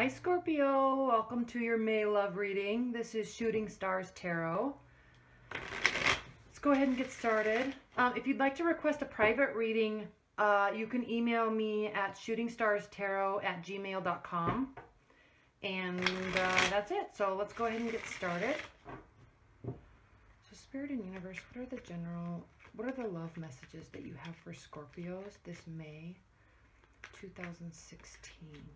Hi Scorpio, welcome to your May love reading. This is Shooting Stars Tarot. Let's go ahead and get started. If you'd like to request a private reading, you can email me at shootingstarstaro@gmail.com. And that's it. So let's go ahead and get started. So Spirit and Universe, what are the love messages that you have for Scorpios this May 2016?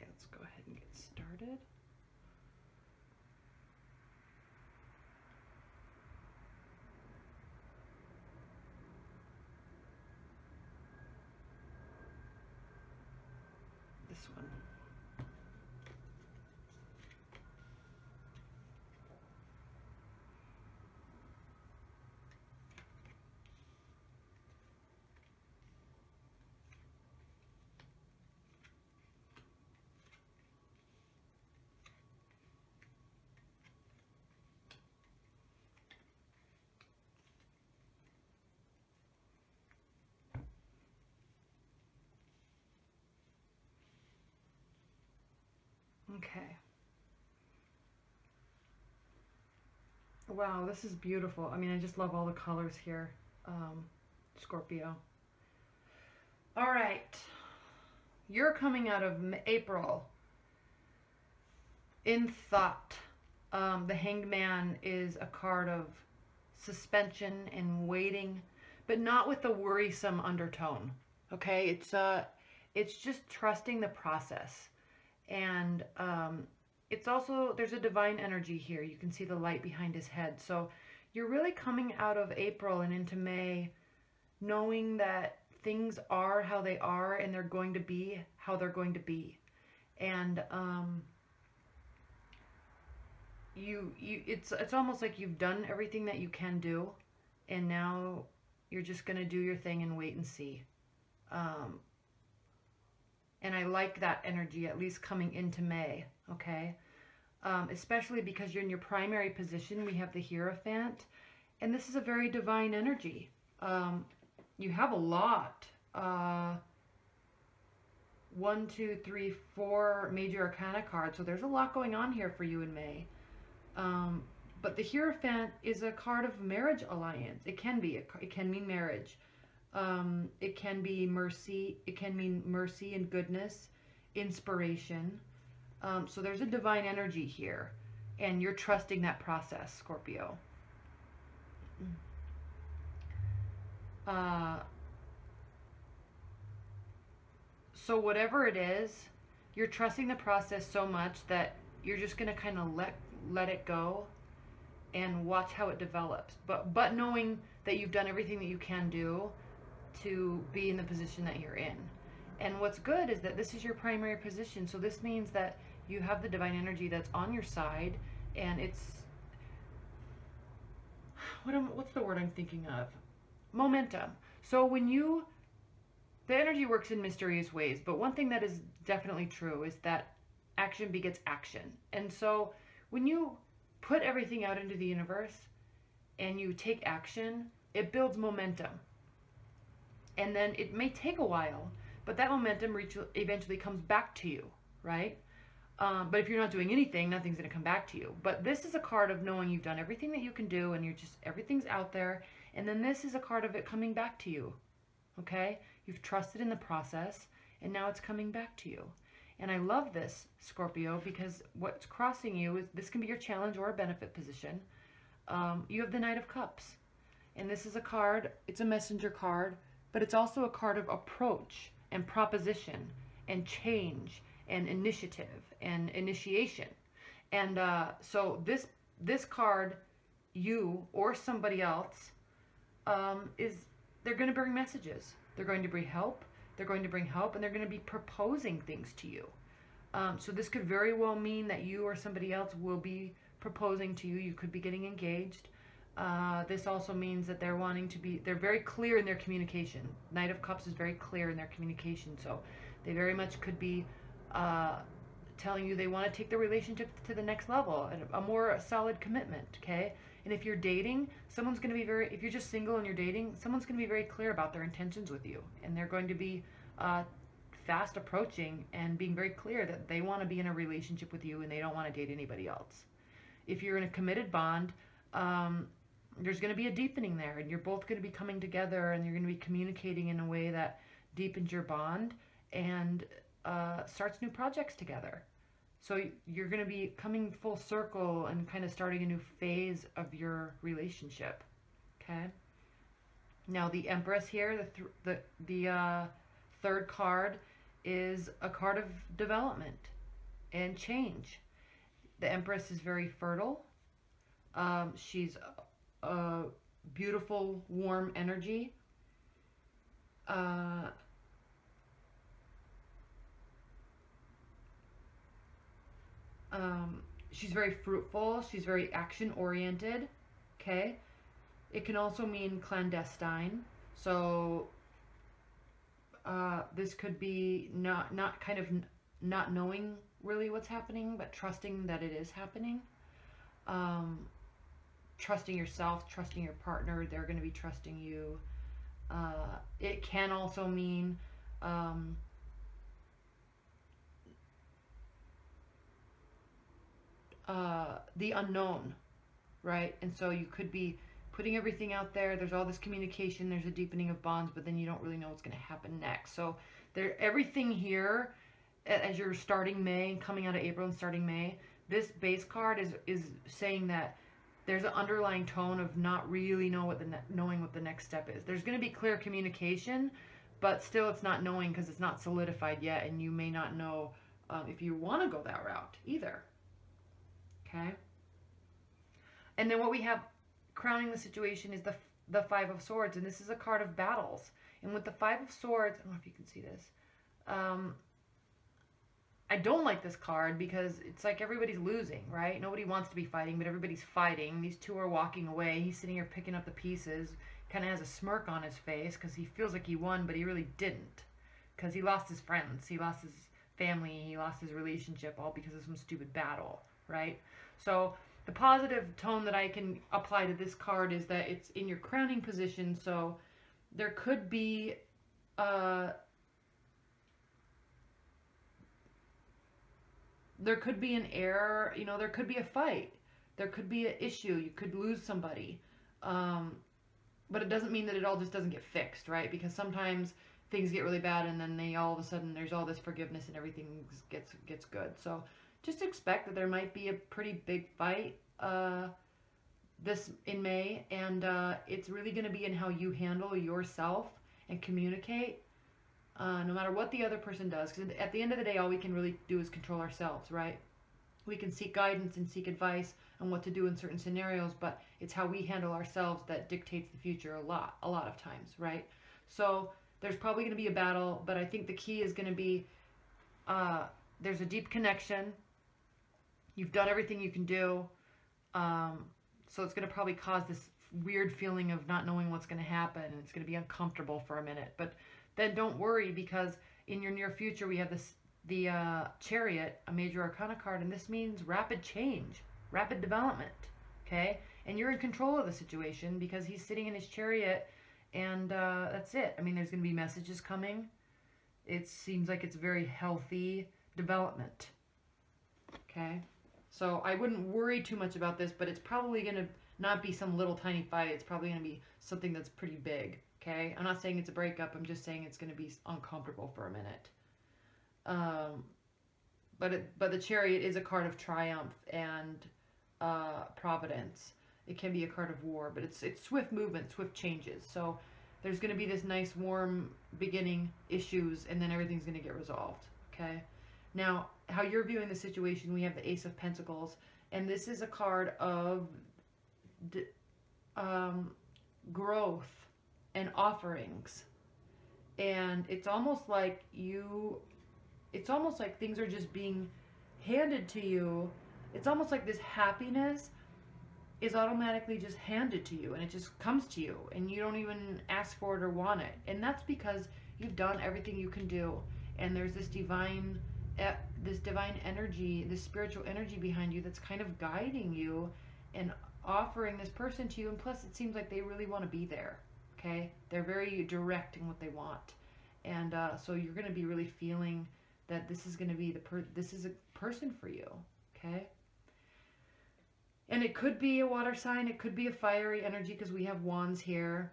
Let's go ahead and get started. This one. Okay. Wow, this is beautiful. I mean, I just love all the colors here, Scorpio. All right. You're coming out of April in thought. The Hanged Man is a card of suspension and waiting, but not with the worrisome undertone. Okay? It's just trusting the process. And it's also, there's a divine energy here. You can see the light behind his head. So you're really coming out of April and into May knowing that things are how they are and they're going to be how they're going to be. And it's almost like you've done everything that you can do, and now you're just going to do your thing and wait and see. And I like that energy, at least coming into May, okay? Especially because you're in your primary position. We have the Hierophant, and this is a very divine energy. You have a lot. 1, 2, 3, 4 major arcana cards, so there's a lot going on here for you in May. But the Hierophant is a card of marriage alliance. It can be. It can mean marriage. It can be mercy. It can mean mercy and goodness, inspiration. So there's a divine energy here, and you're trusting that process, Scorpio. So whatever it is, you're trusting the process so much that you're just going to kind of let it go and watch how it develops. But knowing that you've done everything that you can do to be in the position that you're in. And what's good is that this is your primary position. So this means that you have the divine energy that's on your side, and it's, what's the word I'm thinking of? Momentum. So the energy works in mysterious ways, but one thing that is definitely true is that action begets action. And so when you put everything out into the universe and you take action, it builds momentum. And then it may take a while, but that momentum eventually comes back to you, right? But if you're not doing anything, nothing's going to come back to you. But this is a card of knowing you've done everything that you can do, and everything's out there. And then this is a card of it coming back to you, okay? You've trusted in the process, and now it's coming back to you. And I love this, Scorpio, because what's crossing you is, this can be your challenge or a benefit position. You have the Knight of Cups. And this is a card, it's a messenger card, but it's also a card of approach and proposition and change and initiative and initiation. And so this card, you or somebody else, they're going to bring messages. They're going to bring help. They're going to bring help, and they're going to be proposing things to you. So this could very well mean that you or somebody else will be proposing to you. You could be getting engaged. This also means that they're very clear in their communication. Knight of Cups is very clear in their communication, so they very much could be uh, telling you they want to take the relationship to the next level and a more solid commitment, okay? And if you're dating, if you're just single and you're dating, someone's going to be very clear about their intentions with you, and they're going to be uh, fast approaching and being very clear that they want to be in a relationship with you and they don't want to date anybody else. If you're in a committed bond, there's going to be a deepening there, and you're both going to be coming together, and you're going to be communicating in a way that deepens your bond and starts new projects together. So you're going to be coming full circle and kind of starting a new phase of your relationship. Okay. Now the Empress here, the third card, is a card of development and change. The Empress is very fertile. She's a beautiful, warm energy. She's very fruitful. She's very action oriented. Okay. It can also mean clandestine. So this could be not kind of not knowing really what's happening, but trusting that it is happening. Trusting yourself, trusting your partner. They're going to be trusting you. It can also mean the unknown, right? And so you could be putting everything out there. There's all this communication. There's a deepening of bonds, but then you don't really know what's going to happen next. So everything here, as you're starting May and coming out of April and starting May, this base card is saying that there's an underlying tone of not really knowing what the next step is. There's going to be clear communication, but still it's not knowing because it's not solidified yet, and you may not know if you want to go that route either. Okay. And then what we have crowning the situation is the Five of Swords, and this is a card of battles. And with the Five of Swords, I don't know if you can see this. I don't like this card because it's like everybody's losing, right? Nobody wants to be fighting, but everybody's fighting. These two are walking away. He's sitting here picking up the pieces, kind of has a smirk on his face because he feels like he won, but he really didn't, because he lost his friends, he lost his family, he lost his relationship, all because of some stupid battle, right? So the positive tone that I can apply to this card is that it's in your crowning position, so there could be an error, there could be a fight, there could be an issue, you could lose somebody, but it doesn't mean that it all just doesn't get fixed, right? Because sometimes things get really bad and then all of a sudden there's all this forgiveness and everything gets good. So just expect that there might be a pretty big fight this in May, and it's really going to be in how you handle yourself and communicate. No matter what the other person does, because at the end of the day, all we can really do is control ourselves, right? We can seek guidance and seek advice on what to do in certain scenarios, but it's how we handle ourselves that dictates the future a lot of times, right? So there's probably going to be a battle, but I think the key is going to be there's a deep connection. You've done everything you can do, so it's going to probably cause this weird feeling of not knowing what's going to happen, and it's going to be uncomfortable for a minute, but then don't worry, because in your near future we have the Chariot, a major arcana card, and this means rapid change, rapid development, okay? And you're in control of the situation because he's sitting in his chariot, and that's it. I mean, there's going to be messages coming. It seems like it's very healthy development, okay? So I wouldn't worry too much about this, but it's probably going to not be some little tiny fight. It's probably going to be something that's pretty big. Okay, I'm not saying it's a breakup. I'm just saying it's going to be uncomfortable for a minute. But the Chariot is a card of triumph and providence. It can be a card of war, but it's swift movement, swift changes. So there's going to be this nice, warm beginning issues, and then everything's going to get resolved. Okay. Now, how you're viewing the situation, we have the Ace of Pentacles, and this is a card of growth and offerings, and it's almost like things are just being handed to you. It's almost like this happiness is automatically just handed to you, and it just comes to you, and you don't even ask for it or want it. And that's because you've done everything you can do, and there's this divine energy, this spiritual energy behind you that's kind of guiding you and offering this person to you. And plus, it seems like they really want to be there. Okay, they're very direct in what they want, and so you're going to be really feeling that this is going to be this is a person for you. Okay. And it could be a water sign, it could be a fiery energy because we have wands here.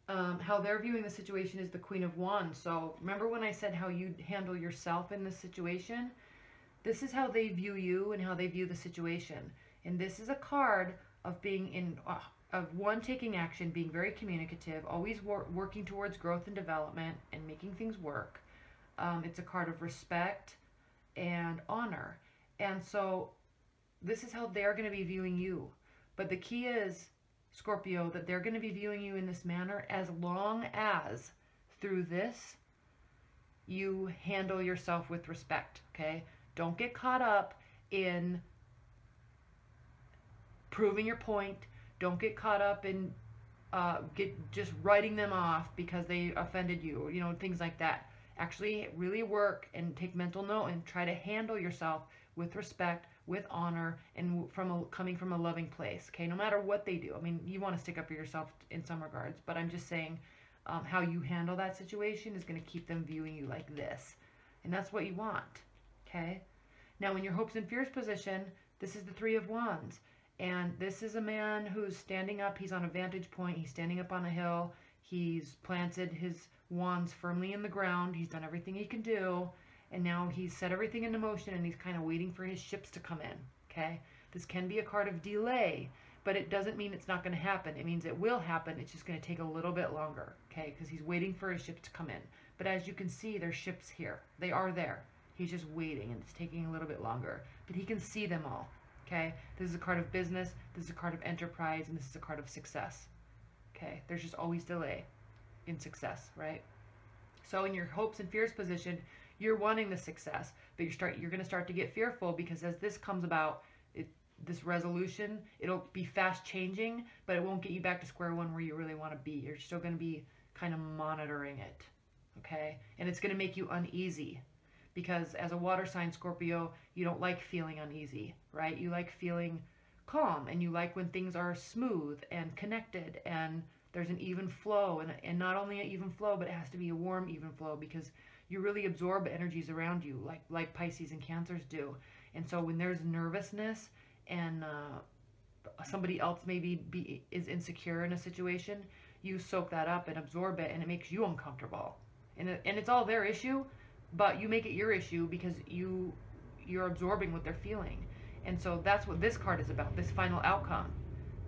How they're viewing the situation is the Queen of Wands. So remember when I said how you handle yourself in this situation? This is how they view you and how they view the situation. And this is a card of being of one, taking action, being very communicative, always working towards growth and development and making things work. It's a card of respect and honor. And so this is how they're going to be viewing you. But the key is, Scorpio, that they're going to be viewing you in this manner as long as through this you handle yourself with respect. Okay? Don't get caught up in proving your point. Don't get caught up in just writing them off because they offended you. You know, things like that. Actually really work and take mental note and try to handle yourself with respect, with honor, and coming from a loving place. Okay, no matter what they do. I mean, you want to stick up for yourself in some regards, but I'm just saying how you handle that situation is going to keep them viewing you like this, and that's what you want. Okay. Now, in your hopes and fears position, this is the Three of Wands, and this is a man who's standing up. He's on a vantage point. He's standing up on a hill. He's planted his wands firmly in the ground. He's done everything he can do. And now he's set everything into motion, and he's kind of waiting for his ships to come in. Okay? This can be a card of delay, but it doesn't mean it's not going to happen. It means it will happen. It's just going to take a little bit longer. Okay? Because he's waiting for his ships to come in. But as you can see, there's ships here. They are there. He's just waiting, and it's taking a little bit longer. But he can see them all. Okay? This is a card of business. This is a card of enterprise, and this is a card of success. Okay? There's just always delay in success, right? So in your hopes and fears position, you're wanting the success, but you're going to start to get fearful because as this comes about, this resolution, it'll be fast changing, but it won't get you back to square one where you really want to be. You're still going to be kind of monitoring it, okay? And it's going to make you uneasy because as a water sign, Scorpio, you don't like feeling uneasy, right? You like feeling calm, and you like when things are smooth and connected and there's an even flow, and not only an even flow, but it has to be a warm, even flow because you really absorb energies around you like Pisces and Cancers do. And so when there's nervousness and somebody else maybe is insecure in a situation, you soak that up and absorb it, and it makes you uncomfortable. And it's all their issue, but you make it your issue because you're absorbing what they're feeling. And so that's what this card is about, this final outcome.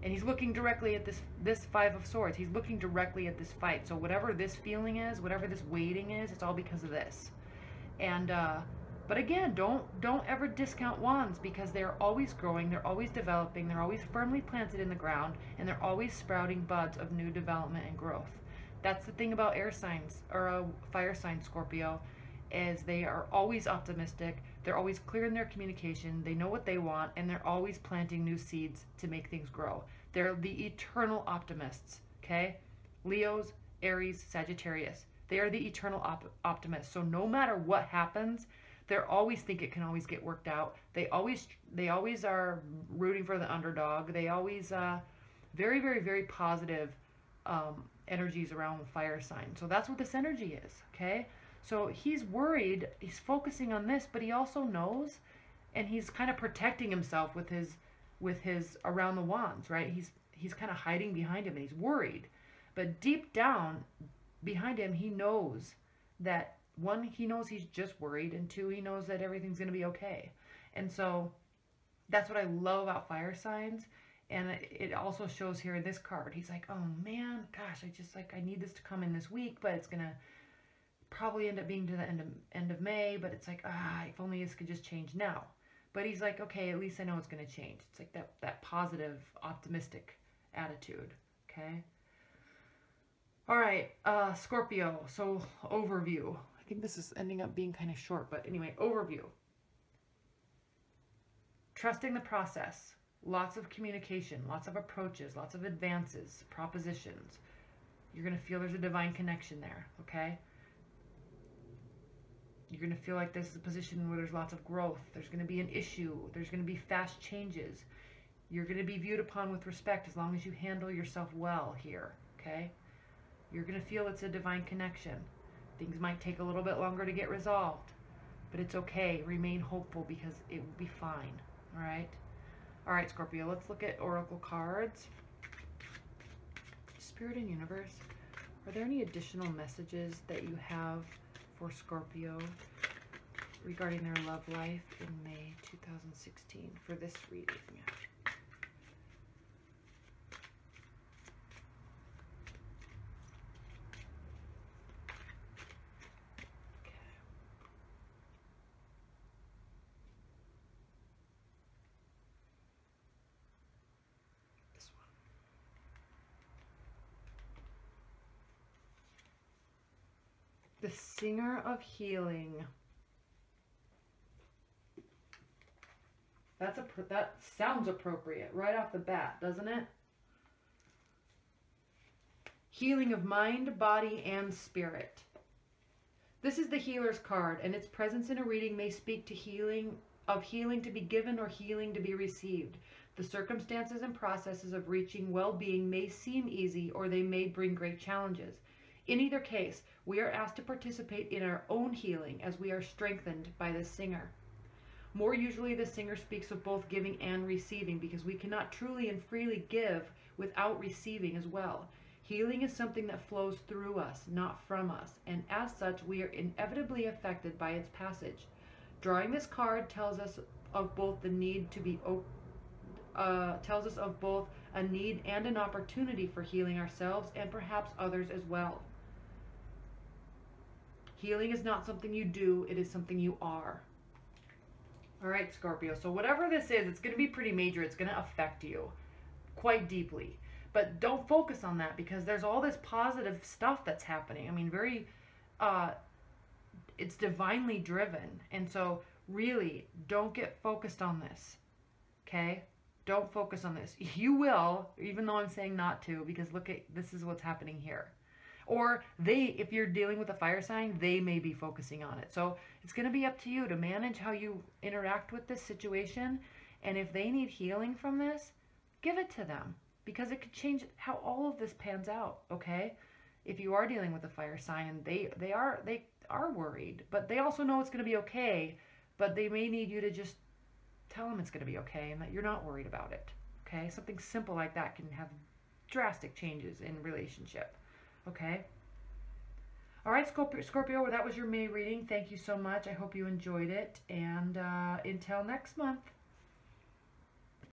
And he's looking directly at this Five of Swords. He's looking directly at this fight. So whatever this feeling is, whatever this waiting is, it's all because of this. And but again, don't ever discount wands because they're always growing, they're always developing, they're always firmly planted in the ground, and they're always sprouting buds of new development and growth. That's the thing about air signs or fire sign Scorpio, is they are always optimistic, they're always clear in their communication, they know what they want, and they're always planting new seeds to make things grow. They're the eternal optimists, okay? Leos, Aries, Sagittarius. They are the eternal optimists. So no matter what happens, they always think it can always get worked out. They always are rooting for the underdog. They always very, very, very positive energies around fire sign. So that's what this energy is, okay? So he's worried, he's focusing on this, but he also knows, and he's kind of protecting himself with his around the wands, right? He's kind of hiding behind him, and he's worried. But deep down behind him, he knows that, one, he knows he's just worried, and two, he knows that everything's going to be okay. And so that's what I love about fire signs. And it also shows here in this card. He's like, oh man, gosh, I need this to come in this week, but it's going to probably end up being to the end of May, but it's like, if only this could just change now. But he's like, okay, at least I know it's going to change. It's like that positive, optimistic attitude, okay? All right, Scorpio, so overview. I think this is ending up being kind of short, but anyway, overview. Trusting the process. Lots of communication, lots of approaches, lots of advances, propositions. You're going to feel there's a divine connection there, okay? You're going to feel like this is a position where there's lots of growth. There's going to be an issue. There's going to be fast changes. You're going to be viewed upon with respect as long as you handle yourself well here, okay? You're going to feel it's a divine connection. Things might take a little bit longer to get resolved, but it's okay. Remain hopeful because it will be fine, all right? All right, Scorpio, let's look at oracle cards. Spirit and universe, are there any additional messages that you have for Scorpio regarding their love life in May 2016 for this reading? The Singer of Healing. That sounds appropriate right off the bat, doesn't it? Healing of mind, body, and spirit. This is the Healer's card, and its presence in a reading may speak to healing to be given or healing to be received. The circumstances and processes of reaching well-being may seem easy, or they may bring great challenges. In either case, we are asked to participate in our own healing as we are strengthened by the singer. More usually, the singer speaks of both giving and receiving because we cannot truly and freely give without receiving as well. Healing is something that flows through us, not from us, and as such, we are inevitably affected by its passage. Drawing this card tells us of both the need to be tells us of both a need and an opportunity for healing ourselves and perhaps others as well. Healing is not something you do, it is something you are. All right, Scorpio, so whatever this is, it's going to be pretty major. It's going to affect you quite deeply. But don't focus on that because there's all this positive stuff that's happening. I mean, it's divinely driven. And so really, don't get focused on this, okay? Don't focus on this. You will, even though I'm saying not to, because look at, this is what's happening here. Or if you're dealing with a fire sign, they may be focusing on it. So it's going to be up to you to manage how you interact with this situation. And if they need healing from this, give it to them because it could change how all of this pans out, okay? If you are dealing with a fire sign and they are worried, but they also know it's going to be okay, but they may need you to just tell them it's going to be okay and that you're not worried about it, okay? Something simple like that can have drastic changes in relationship. Okay. All right, Scorpio, that was your May reading. Thank you so much. I hope you enjoyed it. And until next month.